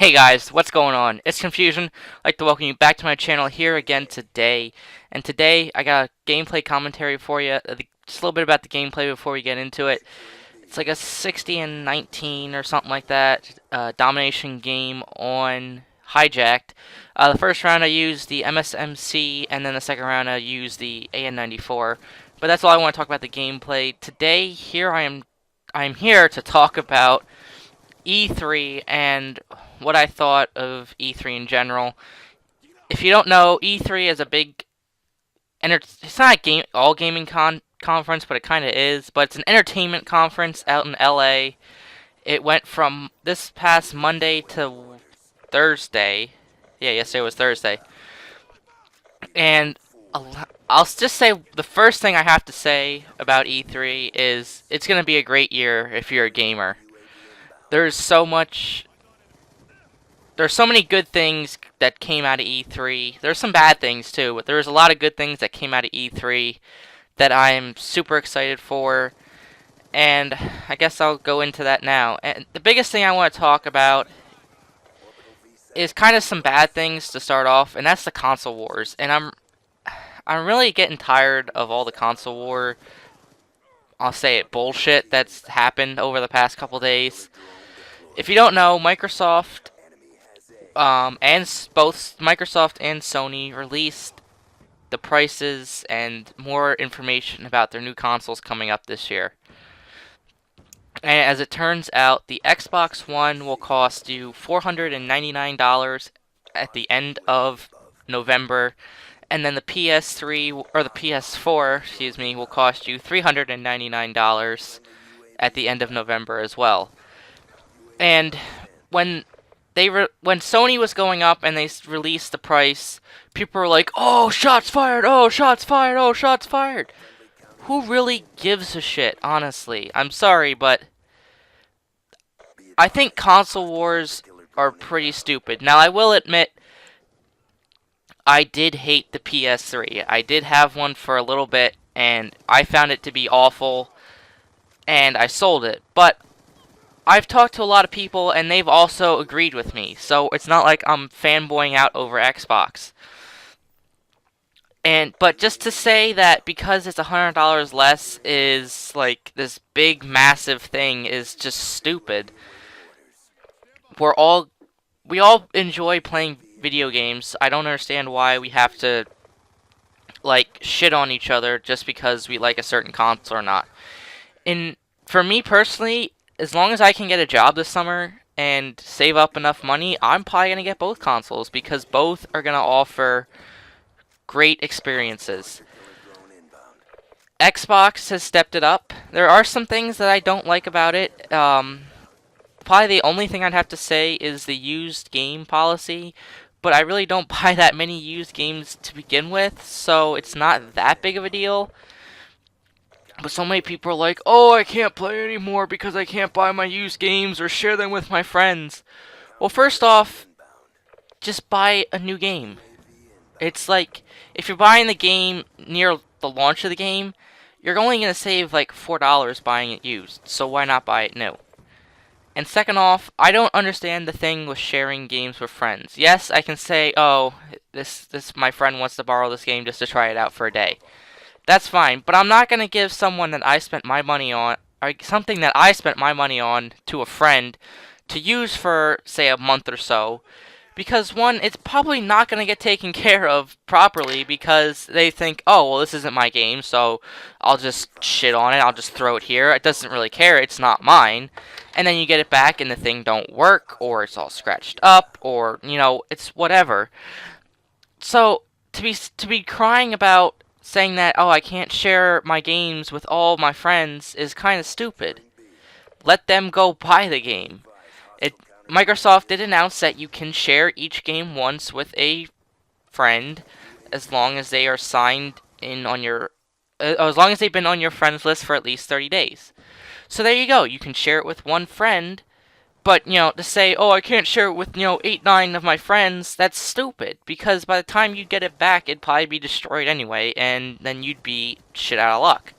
Hey guys, what's going on? It's Confusion. I'd like to welcome you back to my channel here again today. And today I got a gameplay commentary for you. Just a little bit about the gameplay before we get into it. It's like a 60 and 19 or something like that domination game on Hijacked. The first round I used the MSMC, and then the second round I used the AN94. But that's all I want to talk about the gameplay today. I'm here to talk about E3 and what I thought of E3 in general. If you don't know, E3 is a big it's not a all gaming conference, but it kind of is. But it's an entertainment conference out in LA. It went from this past Monday to Thursday. Yeah, yesterday was Thursday. And I'll just say the first thing I have to say about E3 is it's going to be a great year if you're a gamer. There's so much there's so many good things that came out of E3. There's some bad things too, but there's a lot of good things that came out of E3 that I'm super excited for, and I guess I'll go into that now. And the biggest thing I want to talk about is kind of some bad things to start off, and that's the console wars. And I'm really getting tired of all the console war, I'll say it, bullshit that's happened over the past couple days. If you don't know, Microsoft and both Microsoft and Sony released the prices and more information about their new consoles coming up this year. And as it turns out, the Xbox One will cost you $499 at the end of November, and then the PS3 or the PS4, excuse me, will cost you $399 at the end of November as well. And when when Sony was going up and they released the price, people were like, "Oh, shots fired! Oh, shots fired! Oh, shots fired!" Who really gives a shit? Honestly, I'm sorry, but I think console wars are pretty stupid. Now, I will admit, I did hate the PS3. I did have one for a little bit, and I found it to be awful, and I sold it. But I've talked to a lot of people, and they've also agreed with me, so it's not like I'm fanboying out over Xbox. But just to say that because it's $100 less is like this big massive thing is just stupid. We're all we all enjoy playing video games. I don't understand why we have to like shit on each other just because we like a certain console or not. And for me personally, as long as I can get a job this summer and save up enough money, I'm probably going to get both consoles because both are going to offer great experiences. Xbox has stepped it up. There are some things that I don't like about it. Probably the only thing I'd have to say is the used game policy, but I really don't buy that many used games to begin with, so it's not that big of a deal. But so many people are like, "Oh, I can't play anymore because I can't buy my used games or share them with my friends." Well, first off, just buy a new game. It's like, if you're buying the game near the launch of the game, you're only going to save like $4 buying it used, so why not buy it new? And second off, I don't understand the thing with sharing games with friends. Yes, I can say, "Oh, this my friend wants to borrow this game just to try it out for a day." That's fine, but I'm not going to give someone that I spent my money on, or something that I spent my money on, to a friend to use for, say, a month or so. Because, one, it's probably not going to get taken care of properly because they think, "Oh, well, this isn't my game, so I'll just shit on it, I'll just throw it here. It doesn't really care, it's not mine." And then you get it back and the thing don't work, or it's all scratched up, or, it's whatever. So, to be crying about saying that, "Oh, I can't share my games with all my friends," is kind of stupid. Let them go buy the game. It Microsoft did announce that you can share each game once with a friend as long as they are signed in on your as long as they've been on your friends list for at least 30 days. So there you go. You can share it with one friend. But, to say, "Oh, I can't share it with, 8, 9 of my friends," that's stupid. Because by the time you get it back, it'd probably be destroyed anyway, and then you'd be shit out of luck.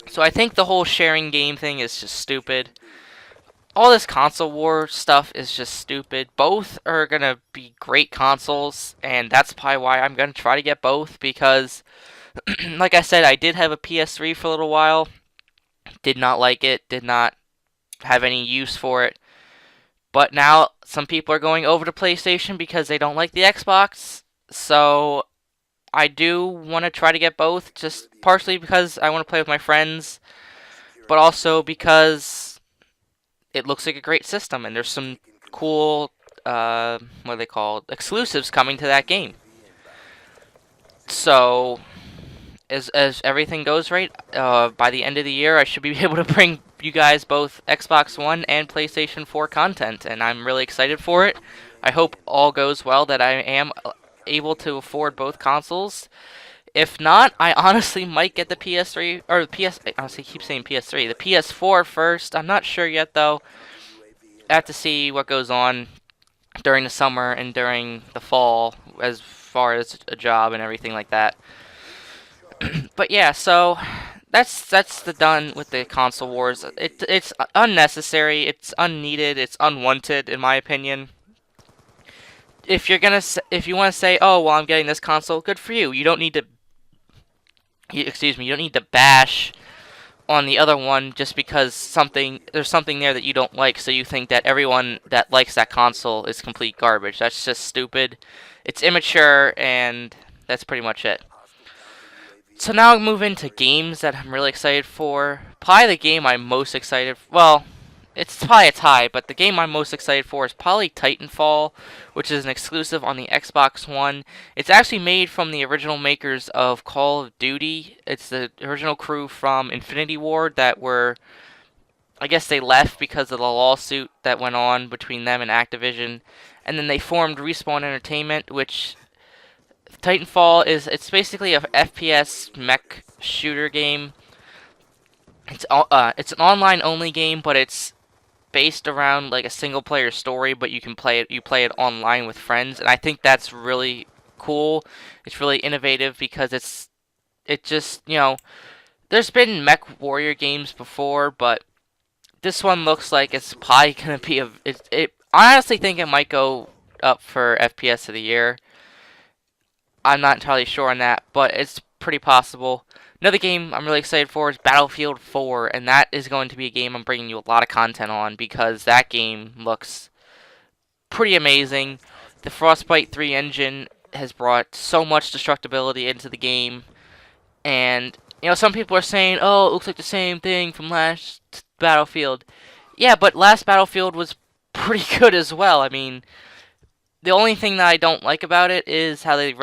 So I think the whole sharing game thing is just stupid. all this console war stuff is just stupid. Both are gonna be great consoles, and that's probably why I'm gonna try to get both because, like I said, I did have a PS3 for a little while. Did not like it. Did not have any use for it. But now some people are going over to PlayStation because they don't like the Xbox. So I do want to try to get both, just partially because I want to play with my friends, but also because it looks like a great system and there's some cool, what are they called, exclusives coming to that game. So as everything goes right, by the end of the year, I should be able to bring you guys both Xbox One and PlayStation 4 content, and I'm really excited for it. I hope all goes well, that I am able to afford both consoles. If not, I honestly might get the PS3 or the PS. I honestly keep saying PS3, the PS4 first. I'm not sure yet though. I have to see what goes on during the summer and during the fall as far as a job and everything like that. But yeah, so that's the done with the console wars. It's unnecessary, it's unneeded, it's unwanted in my opinion. If you want to say, oh well, I'm getting this console, good for you. You don't need to, excuse me, you don't need to bash on the other one just because there's something there that you don't like, so you think that everyone that likes that console is complete garbage. That's just stupid. It's immature, and that's pretty much it. So now I'll move into games that I'm really excited for. Probably the game I'm most excited well, it's probably a tie, but the game I'm most excited for is probably Titanfall, which is an exclusive on the Xbox One. It's actually made from the original makers of Call of Duty. It's the original crew from Infinity Ward that were, I guess they left because of the lawsuit that went on between them and Activision. And then they formed Respawn Entertainment, which Titanfall it's basically a FPS mech shooter game. It's an online only game, but it's based around like a single player story, but you play it online with friends, and I think that's really cool. It's really innovative because it just, there's been mech warrior games before, but this one looks like it's probably gonna be I honestly think it might go up for FPS of the year. I'm not entirely sure on that, but it's pretty possible. Another game I'm really excited for is Battlefield 4, and that is going to be a game I'm bringing you a lot of content on because that game looks pretty amazing. The Frostbite 3 engine has brought so much destructibility into the game, and some people are saying, "Oh, it looks like the same thing from last Battlefield." Yeah, but last Battlefield was pretty good as well. I mean, the only thing that I don't like about it is how they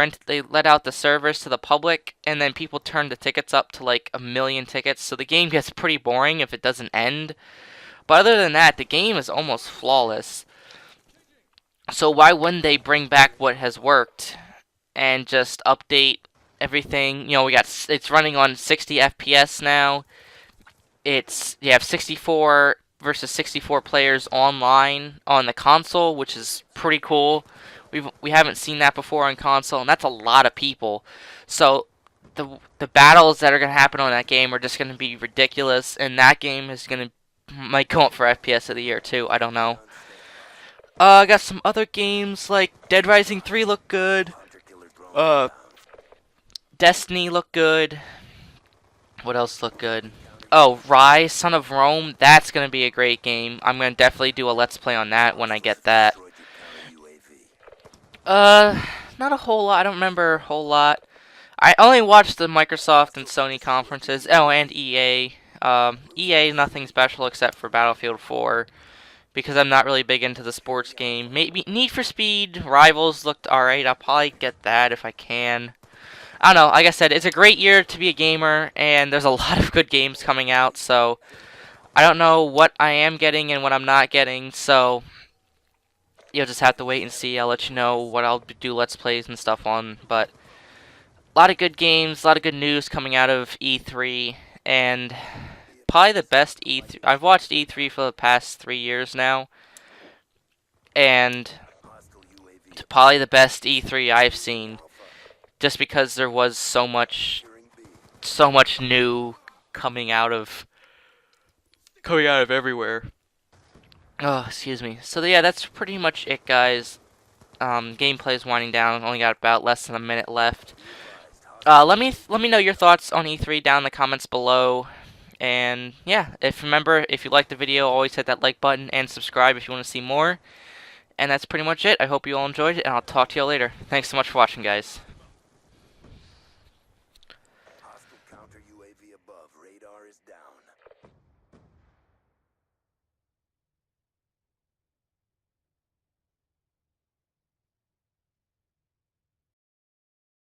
let out the servers to the public, and then people turn the tickets up to like 1 million tickets, so the game gets pretty boring if it doesn't end. But other than that, the game is almost flawless. So why wouldn't they bring back what has worked and just update everything? It's running on 60 FPS now. You have 64 versus 64 players online on the console, which is pretty cool. We haven't seen that before on console, and that's a lot of people. So the battles that are gonna happen on that game are just gonna be ridiculous, and that game is gonna might come up for FPS of the year too. I don't know. I got some other games like Dead Rising 3 look good. Uh, Destiny look good. What else look good? Oh, Rise, Son of Rome. That's going to be a great game. I'm going to definitely do a Let's Play on that when I get that. Not a whole lot. I don't remember a whole lot. I only watched the Microsoft and Sony conferences. Oh, and EA. EA, nothing special except for Battlefield 4. Because I'm not really big into the sports game. Maybe Need for Speed Rivals looked alright. I'll probably get that if I can. I don't know, like I said, it's a great year to be a gamer, and there's a lot of good games coming out, so I don't know what I am getting and what I'm not getting, so you'll just have to wait and see. I'll let you know what I'll do Let's Plays and stuff on, but a lot of good games, a lot of good news coming out of E3, and probably the best E3. I've watched E3 for the past 3 years now, and it's probably the best E3 I've seen. Just because there was so much new coming out of everywhere. Oh, excuse me. So yeah, that's pretty much it, guys. Gameplay is winding down. Only got about less than a minute left. Let me know your thoughts on E3 down in the comments below. And yeah, if you liked the video, always hit that like button and subscribe if you want to see more. And that's pretty much it. I hope you all enjoyed it, and I'll talk to you all later. Thanks so much for watching, guys. Hostile counter UAV above. Radar is down.